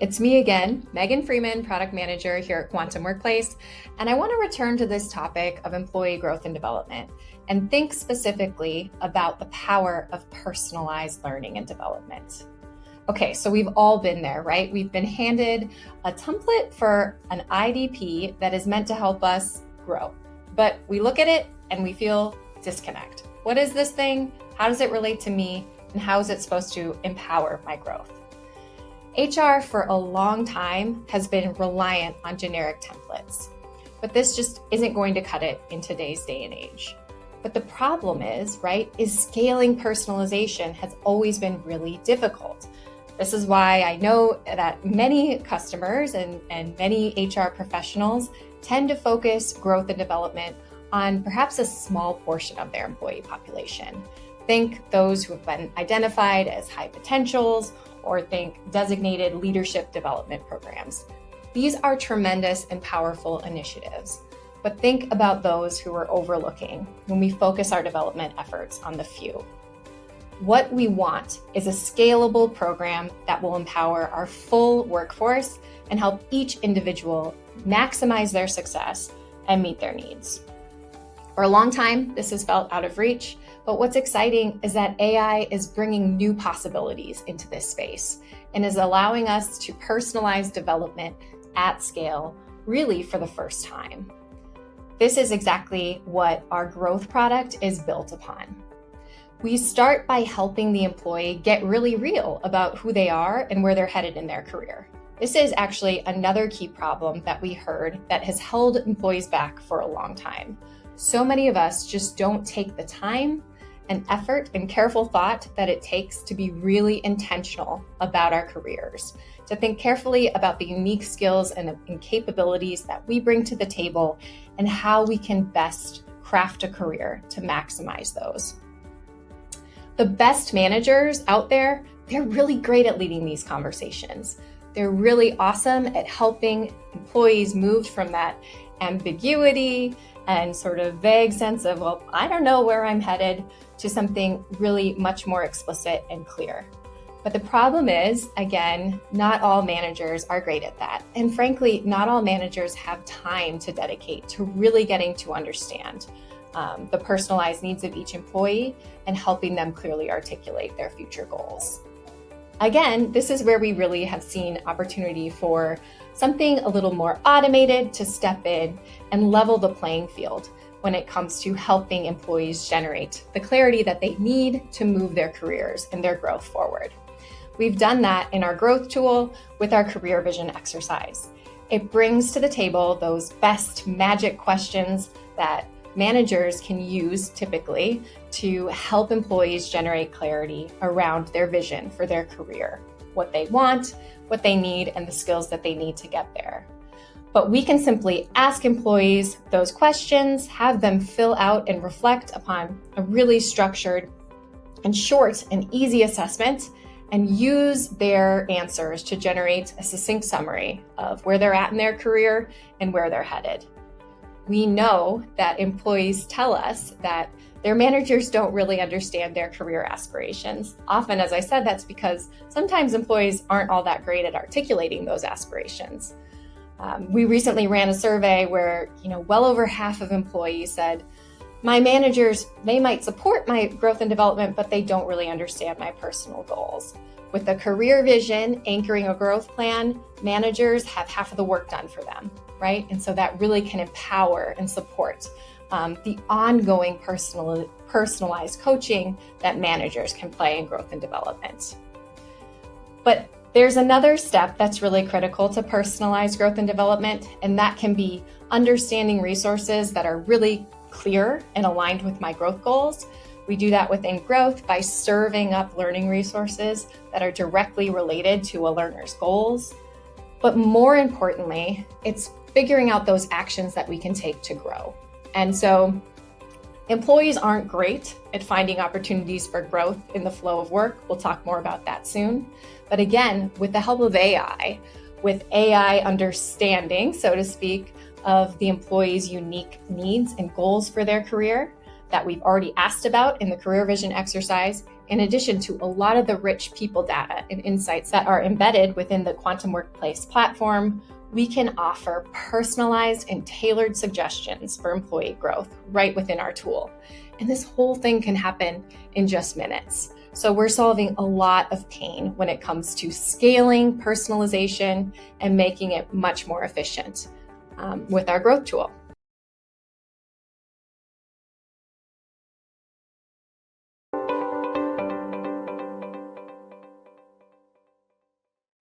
it's me again, Megan Freeman, Product Manager here at Quantum Workplace, and I want to return to this topic of employee growth and development and think specifically about the power of personalized learning and development. Okay, so we've all been there, right? We've been handed a template for an IDP that is meant to help us grow, but we look at it and we feel disconnect. What is this thing? How does it relate to me? And how is it supposed to empower my growth? HR for a long time has been reliant on generic templates, but this just isn't going to cut it in today's day and age. But the problem is scaling personalization has always been really difficult. This is why I know that many customers and many HR professionals tend to focus growth and development on perhaps a small portion of their employee population. Think those who have been identified as high potentials, or think designated leadership development programs. These are tremendous and powerful initiatives, but think about those who we're overlooking when we focus our development efforts on the few. What we want is a scalable program that will empower our full workforce and help each individual maximize their success and meet their needs. For a long time, this has felt out of reach, but what's exciting is that AI is bringing new possibilities into this space and is allowing us to personalize development at scale, really for the first time. This is exactly what our growth product is built upon. We start by helping the employee get really real about who they are and where they're headed in their career. This is actually another key problem that we heard that has held employees back for a long time. So many of us just don't take the time and effort and careful thought that it takes to be really intentional about our careers, to think carefully about the unique skills and capabilities that we bring to the table and how we can best craft a career to maximize those. The best managers out there, they're really great at leading these conversations. They're really awesome at helping employees move from that ambiguity and sort of vague sense of, well, I don't know where I'm headed, to something really much more explicit and clear. But the problem is, again, not all managers are great at that. And frankly, not all managers have time to dedicate to really getting to understand the personalized needs of each employee and helping them clearly articulate their future goals. Again, this is where we really have seen opportunity for something a little more automated to step in and level the playing field when it comes to helping employees generate the clarity that they need to move their careers and their growth forward. We've done that in our growth tool with our career vision exercise. It brings to the table those best magic questions that managers can use typically to help employees generate clarity around their vision for their career, what they want, what they need, and the skills that they need to get there. But we can simply ask employees those questions, have them fill out and reflect upon a really structured and short and easy assessment, and use their answers to generate a succinct summary of where they're at in their career and where they're headed. We know that employees tell us that their managers don't really understand their career aspirations. Often, as I said, that's because sometimes employees aren't all that great at articulating those aspirations. We recently ran a survey where, well over half of employees said, my managers, they might support my growth and development, but they don't really understand my personal goals. With a career vision anchoring a growth plan, managers have half of the work done for them, right? And so that really can empower and support the ongoing personalized coaching that managers can play in growth and development. But there's another step that's really critical to personalized growth and development, and that can be understanding resources that are really clear and aligned with my growth goals. We do that within growth by serving up learning resources that are directly related to a learner's goals. But more importantly, it's figuring out those actions that we can take to grow. And so employees aren't great at finding opportunities for growth in the flow of work. We'll talk more about that soon. But again, with the help of AI, with AI understanding, so to speak, of the employee's unique needs and goals for their career, that we've already asked about in the career vision exercise, in addition to a lot of the rich people data and insights that are embedded within the Quantum Workplace platform, we can offer personalized and tailored suggestions for employee growth right within our tool. And this whole thing can happen in just minutes. So we're solving a lot of pain when it comes to scaling personalization and making it much more efficient with our growth tool.